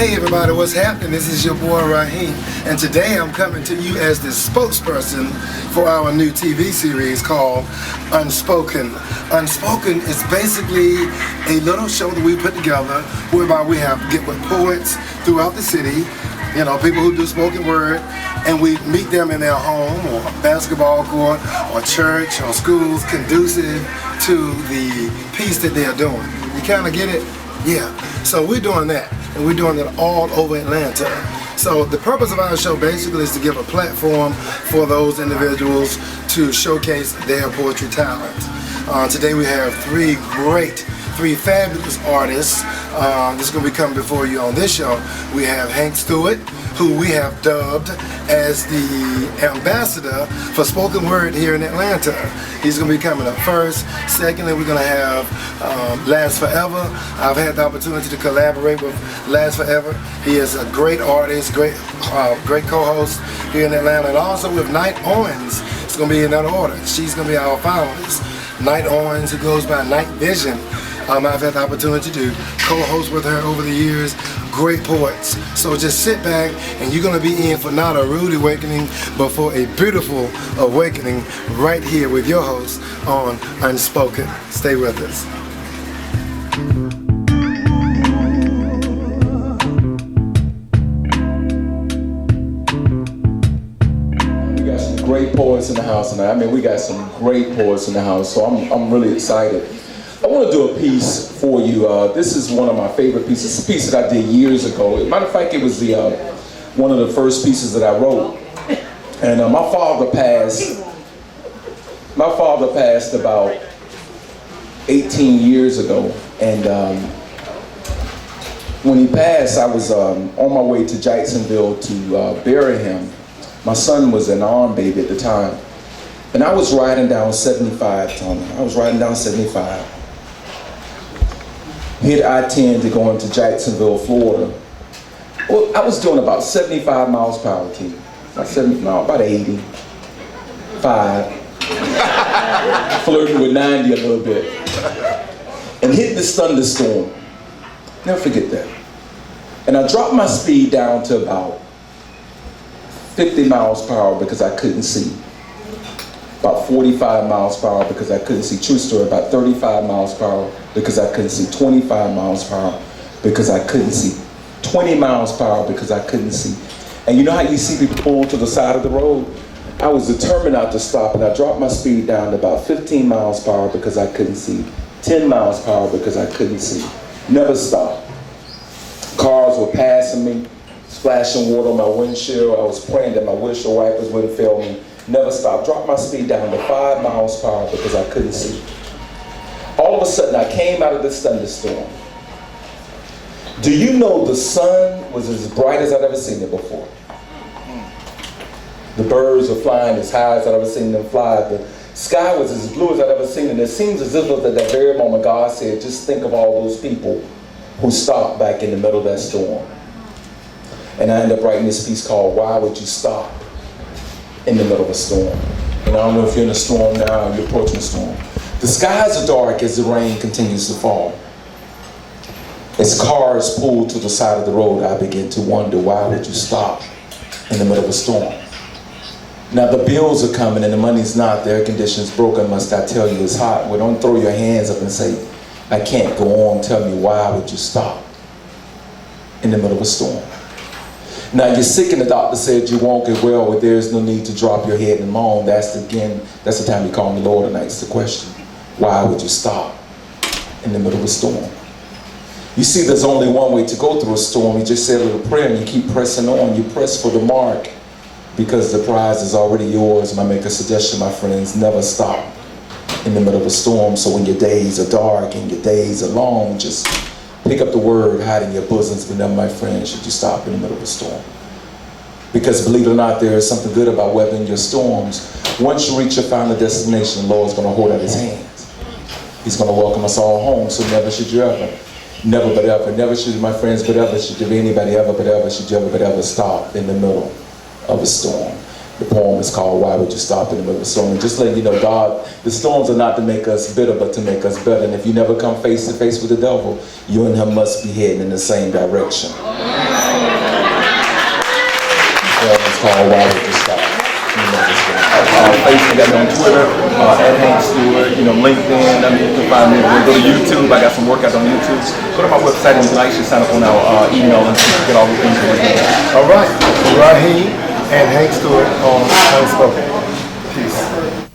Hey everybody, what's happening? This is your boy Rajheem, and today I'm coming to you as the spokesperson for our new TV series called Unspoken. Unspoken is basically a little show that we put together whereby we get with poets throughout the city, you know, people who do spoken word, and we meet them in their home or basketball court or church or schools conducive to the piece that they're doing. You kind of get it? Yeah. So we're doing that, and we're doing it all over Atlanta. So the purpose of our show basically is to give a platform for those individuals to showcase their poetry talent. Today we have three fabulous artists. This is going to be coming before you on this show. We have Hank Stewart, who we have dubbed as the ambassador for spoken word here in Atlanta. He's going to be coming up first. Secondly, we're going to have Last Forever. I've had the opportunity to collaborate with Last Forever. He is a great artist, great co-host here in Atlanta. And also with Night Owens. It's going to be in that order. She's going to be our finalist. Night Owens, who goes by Night Vision. I've had the opportunity to co-host with her over the years. Great poets. So just sit back, and you're going to be in for not a rude awakening, but for a beautiful awakening right here with your host on Unspoken. Stay with us. We got some great poets in the house tonight. I mean, we got some great poets in the house, so I'm really excited. I want to do a piece for you. This is one of my favorite pieces. It's a piece that I did years ago. Matter of fact, it was one of the first pieces that I wrote. And my father passed about 18 years ago. And when he passed, I was on my way to Jacksonville to bury him. My son was an arm baby at the time. And I was riding down 75, Tony. I was riding down 75. Hit I-10 to go into Jacksonville, Florida. Well, I was doing about 75 miles per hour, T. About 85. Flirting with 90 a little bit. And hit this thunderstorm. Never forget that. And I dropped my speed down to about 50 miles per hour because I couldn't see. About 45 miles per hour because I couldn't see. True story, about 35 miles per hour because I couldn't see. 25 miles per hour because I couldn't see. 20 miles per hour because I couldn't see. And you know how you see people pull to the side of the road? I was determined not to stop, and I dropped my speed down to about 15 miles per hour because I couldn't see. 10 miles per hour because I couldn't see. Never stopped. Cars were passing me, splashing water on my windshield. I was praying that my windshield wipers wouldn't fail me. Never stopped. Dropped my speed down to 5 miles per hour because I couldn't see. All of a sudden, I came out of this thunderstorm. Do you know the sun was as bright as I'd ever seen it before? The birds were flying as high as I'd ever seen them fly. The sky was as blue as I'd ever seen it. And it seems as if at that very moment God said, just think of all those people who stopped back in the middle of that storm. And I ended up writing this piece called Why Would You Stop in the Middle of a Storm? And I don't know if you're in a storm now or you're approaching a storm. The skies are dark as the rain continues to fall. As cars pull to the side of the road, I begin to wonder, why would you stop in the middle of a storm? Now the bills are coming and the money's not, the air conditioning's broken, must I tell you it's hot? Well, don't throw your hands up and say, I can't go on. Tell me, why would you stop in the middle of a storm? Now you're sick and the doctor said you won't get well, but there's no need to drop your head and moan. That's the time you call on the Lord and ask the question, why would you stop in the middle of a storm? You see, there's only one way to go through a storm. You just say a little prayer and you keep pressing on. You press for the mark because the prize is already yours. And I make a suggestion, my friends, never stop in the middle of a storm. So when your days are dark and your days are long, just pick up the word, hide in your bosoms, but never, my friend, should you stop in the middle of a storm. Because believe it or not, there is something good about weathering your storms. Once you reach your final destination, the Lord's going to hold out his hands. He's going to welcome us all home, so never should you ever, never but ever, never should my friends but ever, should you be anybody ever but ever, should you ever but ever stop in the middle of a storm. The poem is called Why Would You Stop in the Middle of a Storm? And just letting you know, God, the storms are not to make us bitter, but to make us better. And if you never come face to face with the devil, you and him must be heading in the same direction. called Why Did This Stop? Facebook, got me on Twitter, at Hank Stewart, LinkedIn. You can find me. Go to YouTube. I got some workouts on YouTube. Go to my website and like should sign up on our email and get all the things that we're doing. All right, Rajheem and Hank Stewart on Unspoken. Peace.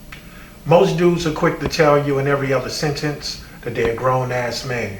Most dudes are quick to tell you in every other sentence that they're a grown-ass man.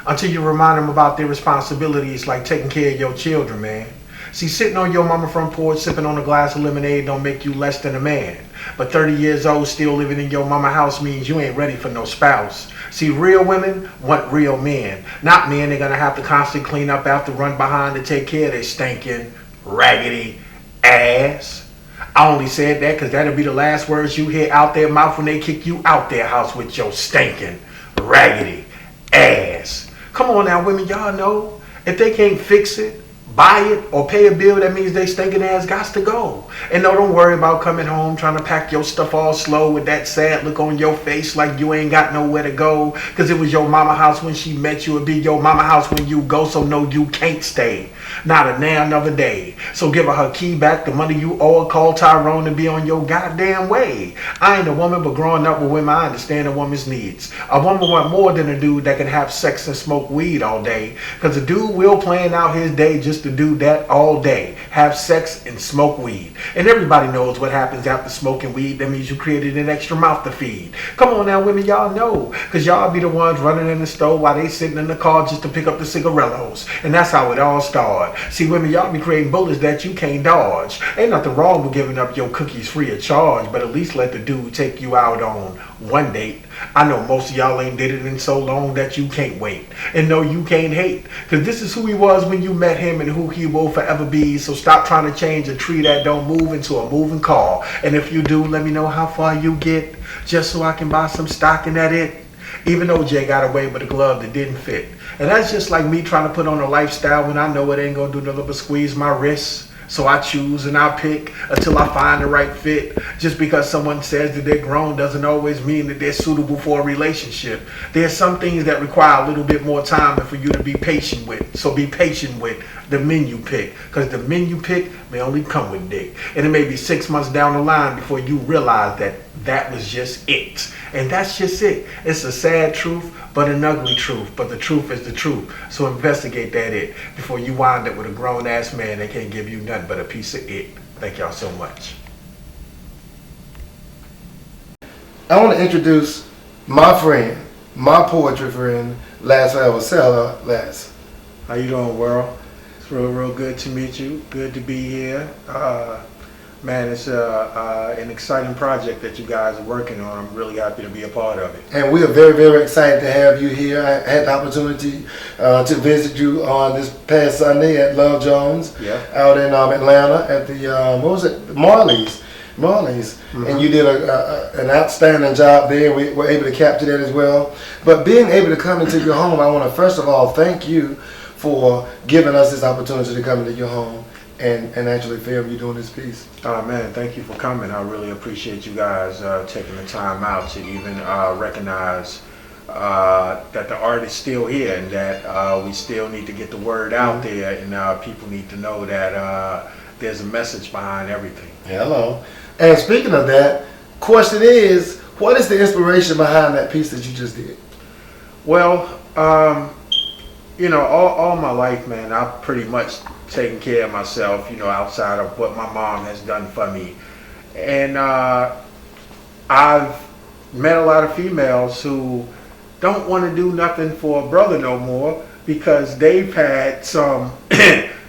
Until you remind them about their responsibilities like taking care of your children, man. See, sitting on your mama front porch sipping on a glass of lemonade don't make you less than a man. But 30 years old still living in your mama house means you ain't ready for no spouse. See, real women want real men. Not men they're gonna have to constantly clean up after, run behind to take care of their stinking, raggedy ass. I only said that because that'll be the last words you hear out their mouth when they kick you out their house with your stinking, raggedy ass. Come on now, women, y'all know if they can't fix it, buy it, or pay a bill, that means they stinking ass gots to go. And no, don't worry about coming home trying to pack your stuff all slow with that sad look on your face like you ain't got nowhere to go. Cause it was your mama house when she met you, it'll be your mama house when you go, so no, you can't stay. Not a now another day. So give her key back, the money you owe her, call Tyrone to be on your goddamn way. I ain't a woman, but growing up with women, I understand a woman's needs. A woman want more than a dude that can have sex and smoke weed all day. Cause a dude will plan out his day just to do that all day. Have sex and smoke weed. And everybody knows what happens after smoking weed. That means you created an extra mouth to feed. Come on now, women, y'all know. Cause y'all be the ones running in the store while they sitting in the car just to pick up the cigarillos. And that's how it all started. See, women, y'all be creating bullets that you can't dodge. Ain't nothing wrong with giving up your cookies free of charge, but at least let the dude take you out on one date. I know most of y'all ain't did it in so long that you can't wait. And no, you can't hate. Cause this is who he was when you met him and who he will forever be. So stop trying to change a tree that don't move into a moving car. And if you do, let me know how far you get, just so I can buy some stock in that it. Even though Jay got away with a glove that didn't fit. And that's just like me trying to put on a lifestyle when I know it ain't gonna do nothing but squeeze my wrists. So I choose and I pick until I find the right fit. Just because someone says that they're grown doesn't always mean that they're suitable for a relationship. There's some things that require a little bit more time for you to be patient with. So be patient with the men you pick. Because the men you pick may only come with dick. And it may be 6 months down the line before you realize that that was just it. And that's just it. It's a sad truth, but an ugly truth. But the truth is the truth. So investigate that it before you wind up with a grown-ass man that can't give you nothing but a piece of it. Thank y'all so much. I want to introduce my friend, my poetry friend, Last Forever Seller, Last. How you doing, world? It's real good to meet you. Good to be here. Man, it's an exciting project that you guys are working on. I'm really happy to be a part of it. And we are very, very excited to have you here. I had the opportunity to visit you on this past Sunday at Love Jones out in Atlanta at the Marley's. Mm-hmm. And you did an outstanding job there. We were able to capture that as well. But being able to come into your home, I want to first of all thank you for giving us this opportunity to come into your home and actually film you doing this piece. Oh man, thank you for coming. I really appreciate you guys taking the time out to even recognize that the art is still here and that we still need to get the word out there, and people need to know that there's a message behind everything. Hello. And speaking of that, question is, what is the inspiration behind that piece that you just did? Well, all my life, man, I've pretty much taking care of myself, outside of what my mom has done for me. And I've met a lot of females who don't want to do nothing for a brother no more because they've had some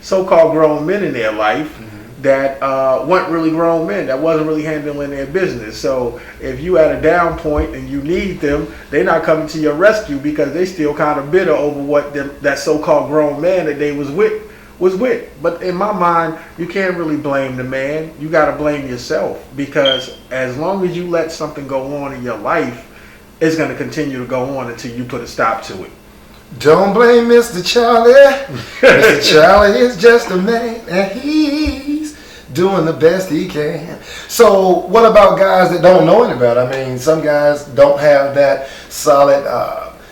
so-called grown men in their life that weren't really grown men, that wasn't really handling their business. So if you at a down point and you need them, they're not coming to your rescue because they still kind of bitter over what that so-called grown man that they was with. But in my mind, you can't really blame the man. You got to blame yourself, because as long as you let something go on in your life, it's going to continue to go on until you put a stop to it. Don't blame Mr. Charlie. Mr. Charlie is just a man, and he's doing the best he can. So what about guys that don't know any better? I mean, some guys don't have that solid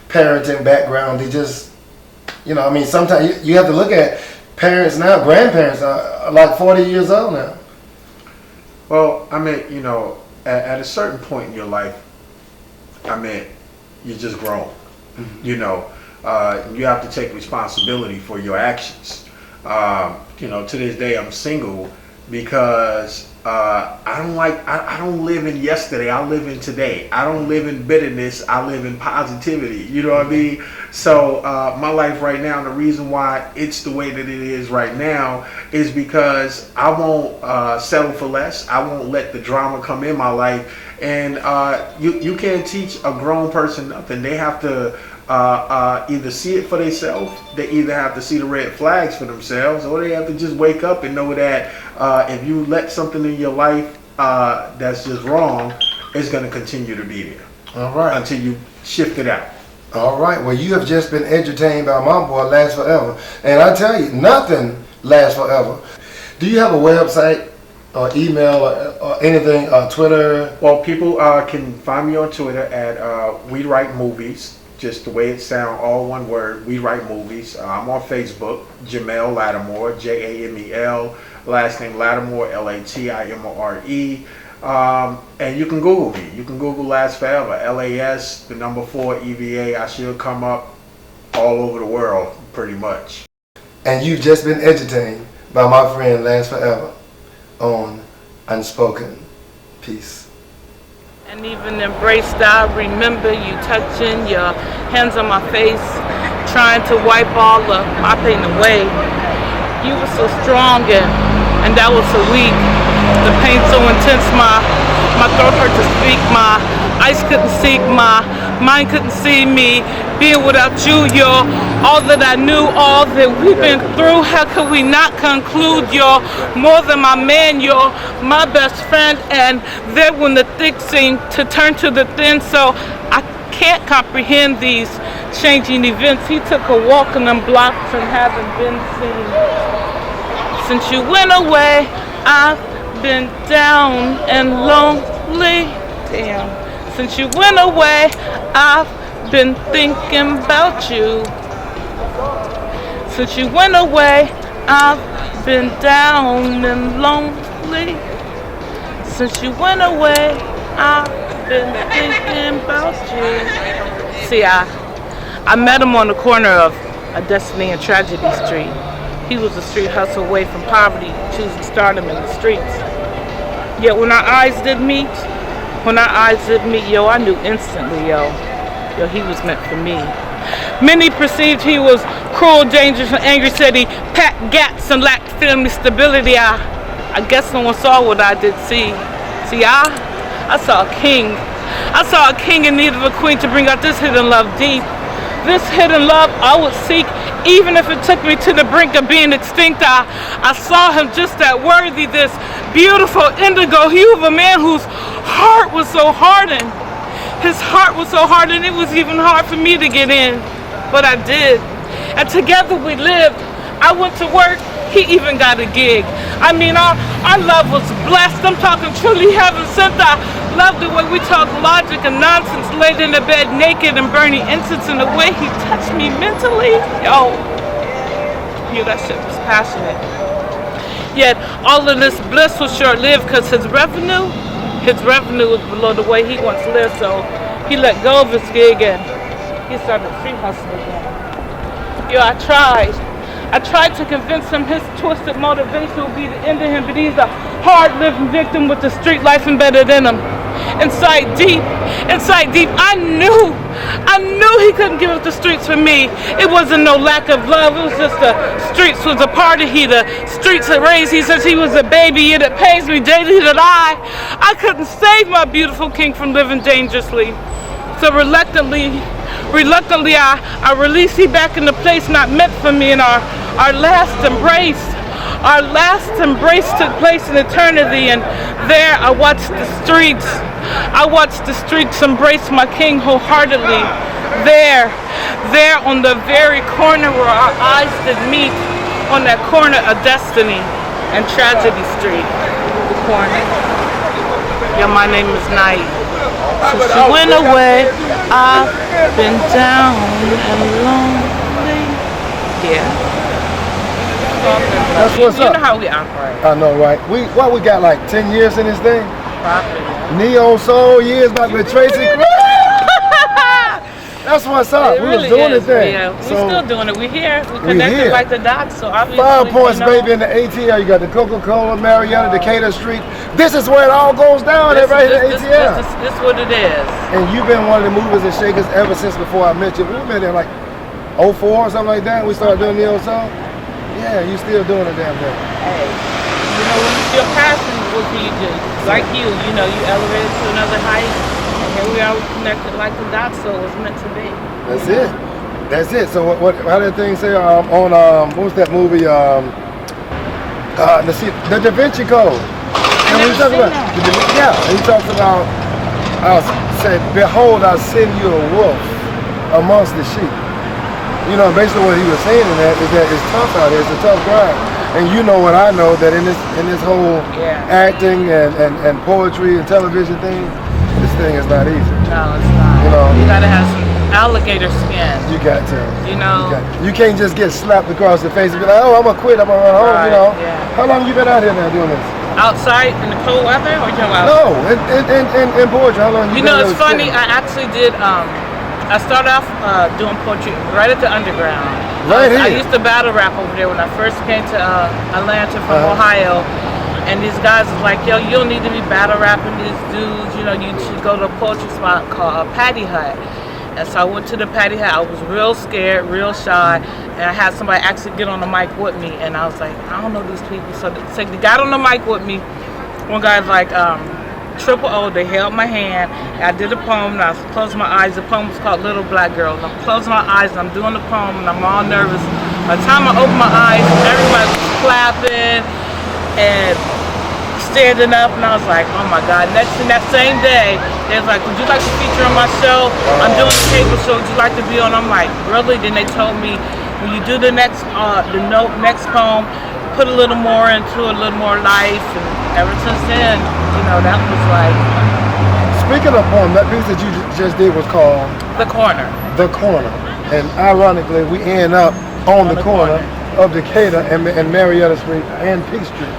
parenting background. They just, sometimes you have to look at parents now. Grandparents are like 40 years old now. Well, I mean, at a certain point in your life, you're just grown. You have to take responsibility for your actions. To this day, I'm single because I don't live in yesterday. I live in today. I don't live in bitterness. I live in positivity. You know what I mean? So my life right now, the reason why it's the way that it is right now is because I won't settle for less. I won't let the drama come in my life. And you can't teach a grown person nothing. They have to either see it for themselves, they either have to see the red flags for themselves, or they have to just wake up and know that if you let something in your life that's just wrong, it's going to continue to be there. All right. Until you shift it out. All right. Well, you have just been entertained by my boy, Lasts Forever. And I tell you, nothing lasts forever. Do you have a website or email or anything, Twitter? Well, people can find me on Twitter at We Write Movies. Just the way it sounds, all one word, We Write Movies. I'm on Facebook, Jamel Lattimore, Jamel, last name Lattimore, Latimore. And you can Google me. You can Google Last Forever, LAS, the number 4, EVA. I should come up all over the world, pretty much. And you've just been entertained by my friend Last Forever on Unspoken. Peace. And even embraced, I remember you touching your hands on my face, trying to wipe all of my pain away. You were so strong and that was so weak. The pain so intense, my throat hurt to speak, my eyes couldn't see, my mind couldn't see me. Being without you, you're all that I knew, all that we've been through. How could we not conclude? You're more than my man, you're my best friend. And then when the thick seemed to turn to the thin, so I can't comprehend these changing events. He took a walk in them blocks and haven't been seen. Since you went away, I've been down and lonely. Damn. Since you went away, I've been thinking about you. Since you went away, I've been down and lonely. Since you went away, I've been thinking about you. See, I met him on the corner of a Destiny and Tragedy Street. He was a street hustle away from poverty, choosing stardom in the streets. Yet when our eyes did meet, yo, I knew instantly, yo, he was meant for me. Many perceived he was cruel, dangerous, and angry, said he packed gats and lacked family stability. I guess no one saw what I did see. See, I saw a king. I saw a king in need of a queen to bring out this hidden love deep. This hidden love I would seek, even if it took me to the brink of being extinct. I saw him just that worthy, this beautiful indigo hue of a man whose heart was so hardened. His heart was so hardened, it was even hard for me to get in. But I did. And together we lived. I went to work, he even got a gig. I mean, our love was blessed. I'm talking truly heaven sent. I love the way we talk logic and nonsense, laid in the bed naked and burning incense, and the way he touched me mentally. Yo, that shit was passionate. Yet all of this bliss was short-lived because his revenue was below the way he once lived. So he let go of his gig and he started street hustling again. Yo, I tried to convince him his twisted motivation would be the end of him, but he's a hard-living victim with the street life embedded in him. Inside deep, I knew he couldn't give up the streets for me. It wasn't no lack of love, it was just the streets was a part of he. The streets had raised he since he was a baby, yet it pains me daily that I couldn't save my beautiful king from living dangerously. So reluctantly, I released he back in the place not meant for me, and our last embrace took place in eternity. And there I watched the streets embrace my king wholeheartedly. There on the very corner where our eyes did meet, on that corner of Destiny and Tragedy Street, the corner. Yeah, my name is Night. Since you went away, I've been down and lonely. Yeah. talking. That's what's you up. know how we operate. I know, right? We got like 10 years in this thing. Probably. Neo Soul years back with Tracy. That's what's up. It We was really doing is. the thing. Yeah, So, we're still doing it. We here. We connected here. like the dots. So obviously, 5 points, you know, baby, in the ATL. You got the Coca-Cola, Marietta, Decatur Street. This is where it all goes down, right in the ATL. This is what it is. And you've been one of the movers and shakers ever since before I met you. We met in like 04 or something like that. We started doing Neo Soul. Yeah, you still doing the damn thing. Hey, you know, when your passion, what can you do? Like you know, you elevated to another height. And here we are, we connected like the dots. So it was meant to be. That's it. That's it. So how did things say on what was that movie? The Da Vinci Code. And never we talk seen about that. he talks about said, behold, I send you a wolf amongst the sheep. You know, basically what he was saying in that is that it's tough out here, it's a tough grind. And you know what I know, that in this whole acting and poetry and television thing, this thing is not easy. No, it's not. You know, you gotta have some alligator skin. You got to. You know. You can't just get slapped across the face and be like, oh, I'm gonna quit, I'm gonna run home. Right, You know. yeah. How long you been out here now doing this? Outside in the cold weather, or you out? No, in poetry. How long you been? You know, it's funny. I actually did. I started off doing poetry right at the underground. Right here. I used to battle rap over there when I first came to Atlanta from Ohio. And these guys was like, yo, you don't need to be battle rapping these dudes. You know, you should go to a poetry spot called Patty Hut. And so I went to the Patty Hut. I was real scared, real shy. And I had somebody actually get on the mic with me. And I was like, I don't know these people. So they got on the mic with me. One guy's like, Triple O, they held my hand. I did a poem and I closed my eyes. The poem was called Little Black Girl. And I'm closing my eyes and I'm doing the poem and I'm all nervous. By the time I opened my eyes, everybody was clapping and standing up, and I was like, oh my God. Next in that same day, they was like, would you like to feature on my show? I'm doing a cable show, would you like to be on? I'm like, really? Then they told me, when you do the next poem, put a little more into it, a little more life, and ever since then, you know, that was like. Speaking of poem, that piece that you just did was called The Corner. The Corner. And ironically, we end up on the corner of Decatur and Marietta Street and Peak Street.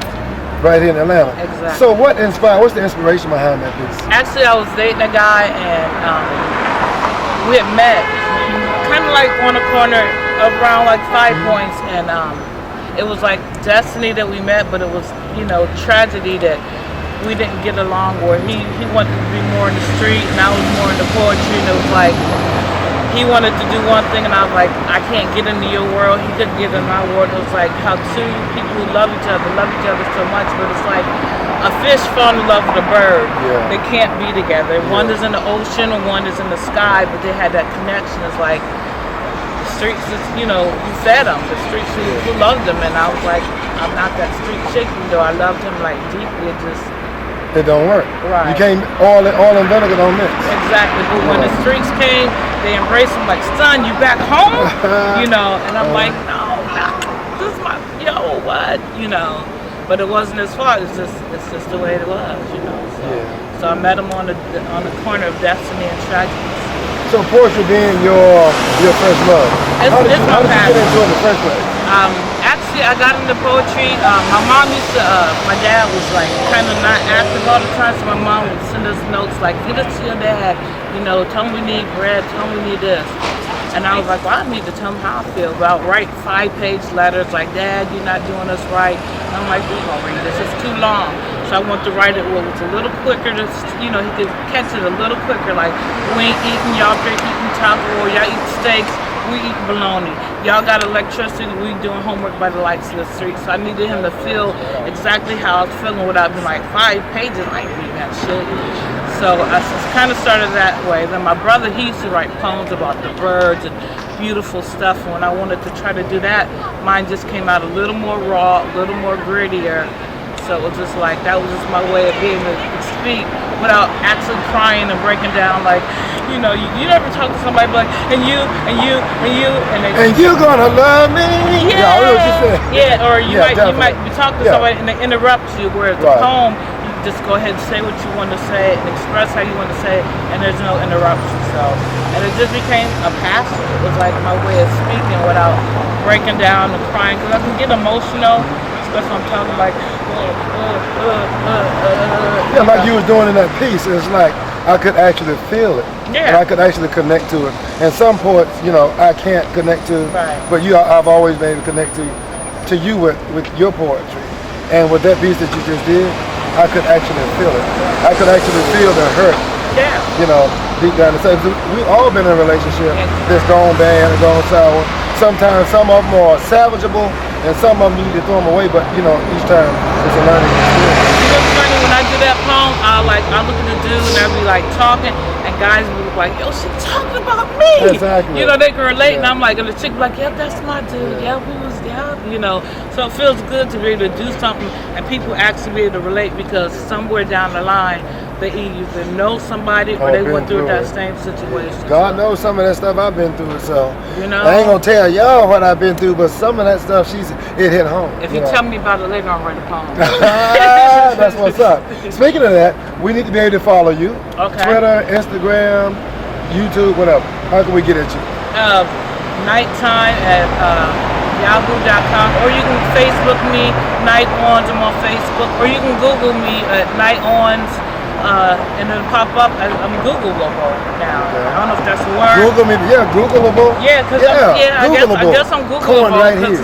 Right here in Atlanta. Exactly. So what's the inspiration behind that piece? Actually, I was dating a guy and we had met kind of like on the corner around like 5 points, and it was like destiny that we met, but it was, you know, tragedy that we didn't get along, where he wanted to be more in the street and I was more in the poetry, and it was like he wanted to do one thing and I was like, I can't get into your world. He couldn't get in my world. It was like how two people who love each other so much, but it's like a fish falling in love with a bird. Yeah. They can't be together. One is in the ocean and one is in the sky, but they had that connection. It's like the streets, you know, who fed them, the streets who loved them, and I was like, I'm not that street chick, though I loved him like deeply. It don't work. Right. You can't, all in vinegar don't mix. Exactly, but when the streets came, they embraced him like, son, you back home? You know, and I'm like, no, this is my, what? You know, but it wasn't his fault, it's just the way it was, you know. So I met him on the corner of destiny and tragedy. So poetry being your first love. How did you get into it in the first place? Actually, I got into poetry. My mom used to, my dad was like kind of not active all the time, so my mom would send us notes like, get us to your dad, you know, tell him we need bread, tell him we need this. And I was like, well, I need to tell him how I feel. But I'll write 5-page letters like, Dad, you're not doing us right. And I'm like, we're going to read this, it's too long. So I want to write it where it was a little quicker, he could catch it a little quicker, like, we ain't eating, y'all eating taco, or y'all eat steaks, we eat bologna. Y'all got electricity, we doing homework by the lights of the street. So I needed him to feel exactly how I was feeling without being like 5 pages, like reading that shit. So I kind of started that way. Then my brother, he used to write poems about the birds and beautiful stuff. And when I wanted to try to do that, mine just came out a little more raw, a little more grittier. So it was just like, that was just my way of being able to speak without actually crying and breaking down. Like, you know, you never talk to somebody like, and you, and you're gonna love me. Yeah, I know what you said. Yeah, or you might be talking to somebody and they interrupt you, whereas the poem, just go ahead and say what you want to say and express how you want to say it, and there's no interruption. So, and it just became a passion. It was like my way of speaking without breaking down and crying, because I can get emotional, especially when I'm talking like, yeah, like you was doing in that piece. It's like I could actually feel it. Yeah. And I could actually connect to it. And some poets, you know, I can't connect to, right. but I've always been able to connect to you with your poetry. And with that piece that you just did, I could actually feel it. I could actually feel the hurt. Yeah. You know, deep down inside. We've all been in a relationship that's gone bad and gone sour. Sometimes some of them are salvageable, and some of them you need to throw them away. But you know, each time it's a learning experience. You know, it's funny when I do that poem. I look at the dude and I be like talking, and guys will be like, "Yo, she talking about me." Exactly. You know, they can relate, and I'm like, and the chick be like, "Yeah, that's my dude. Yeah, we was yeah." You know, so it feels good to be able to do something, and people actually be able to relate, because somewhere down the line they either know somebody or they went through that same situation. God knows some of that stuff I've been through, so you know, I ain't gonna tell y'all what I've been through, but some of that stuff it hit home. If you tell me about it later, I'll write a poem. That's what's up. Speaking of that, we need to be able to follow you. Okay. Twitter, Instagram, YouTube, whatever. How can we get at you? Nighttime at yahoo.com, or you can Facebook me, Night Ons. I'm on Facebook, or you can Google me at Night Ons. And it'll pop up. I'm Googleable now. Okay. I don't know if that's a word. Google me, yeah, Googleable. Yeah, because I guess I'm Googleable. Corn right here.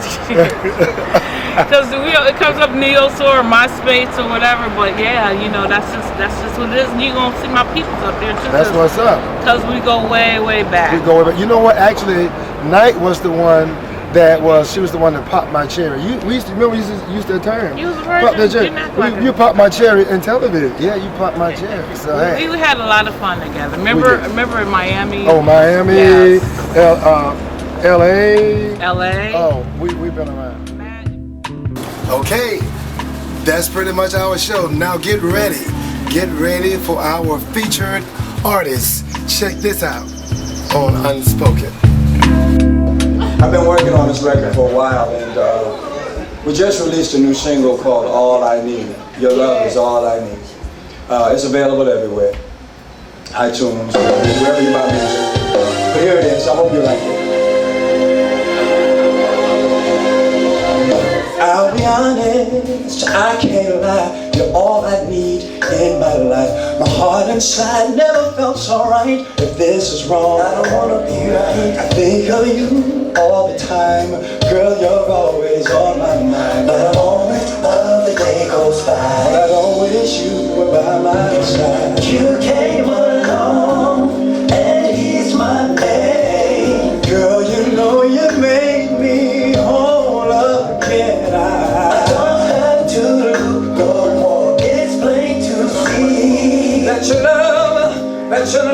Because it comes up Neosor or MySpace or whatever. But yeah, you know, that's just what it is. And you're gonna see my peoples up there too. That's what's up. Because we go way back. We go way back. You know what? Actually, Night was the one. She was the one that popped my cherry. We used to use that term. You was a virgin. You popped my cherry in television. Yeah, you popped my cherry. So hey. We had a lot of fun together. Remember in Miami? Oh, Miami, yes. LA. LA. Oh, we've been around. Okay, that's pretty much our show. Now get ready. Get ready for our featured artists. Check this out on Unspoken. I've been working on this record for a while, and we just released a new single called All I Need. Your love is all I need. It's available everywhere. iTunes, wherever you buy music. But here it is. I hope you like it. I'll be honest, I can't lie. You're all I need in my life. My heart inside never felt so right. If this is wrong, I don't wanna be right. I think of you all the time. Girl, you're always on my mind. But the moment of the day goes by, I don't wish you were by my side. You came along and eased my pain. Girl, you know you made me whole again. I don't have to look no more. It's plain to see that your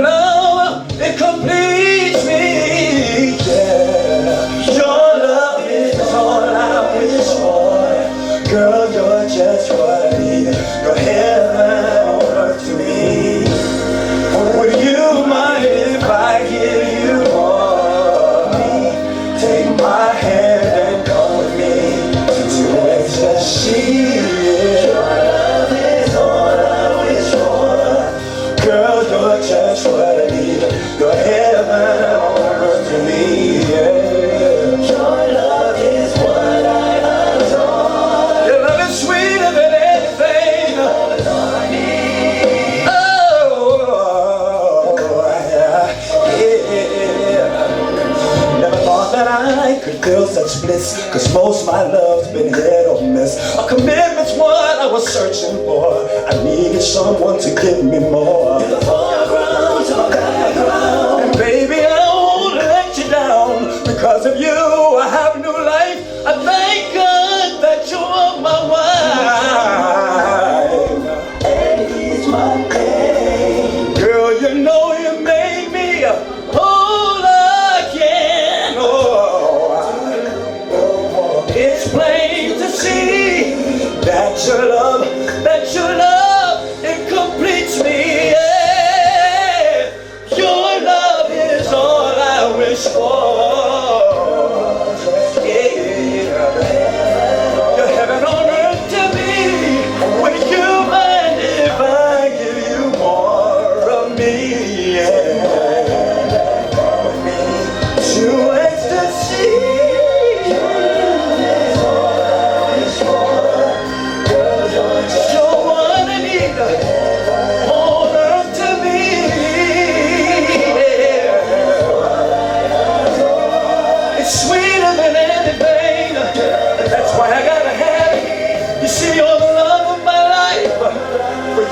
love, it completes me. Yeah, your love is all I wish for. Girl, you're just what I need. You're heaven on earth to me. Would you mind if I give you more? Take my hand and come with me to ecstasy. Your love is all I wish for. Girl, you're just what I need. You're heaven on earth to me. Yeah. Your love is what I adore. Your love is sweeter than anything. Your love is all I need. Oh, yeah. Never thought that I could feel such bliss, 'cause most of my love's been hit or miss. A commitment's what I was searching for. I needed someone to give me more. You're the foreground to my background, and baby, I won't let you down. Because of you, I have new life. I thank God that you're my wife. And he's my pain. Girl, you know you made me whole again. Oh, it's plain to see that your love, it completes me. Yeah.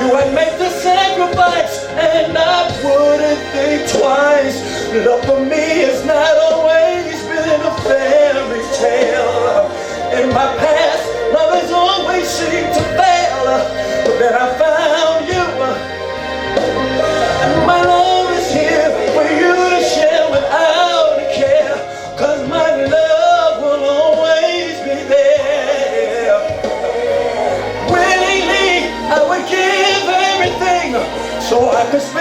you, I'd make the sacrifice, and I wouldn't think twice. Love for me has not always been a fairy tale. In my past, love has always seemed to fail, but then I found you, and my love is here for you to share without a care, 'cause my love will always be there. Willingly, I would give everything so I could spend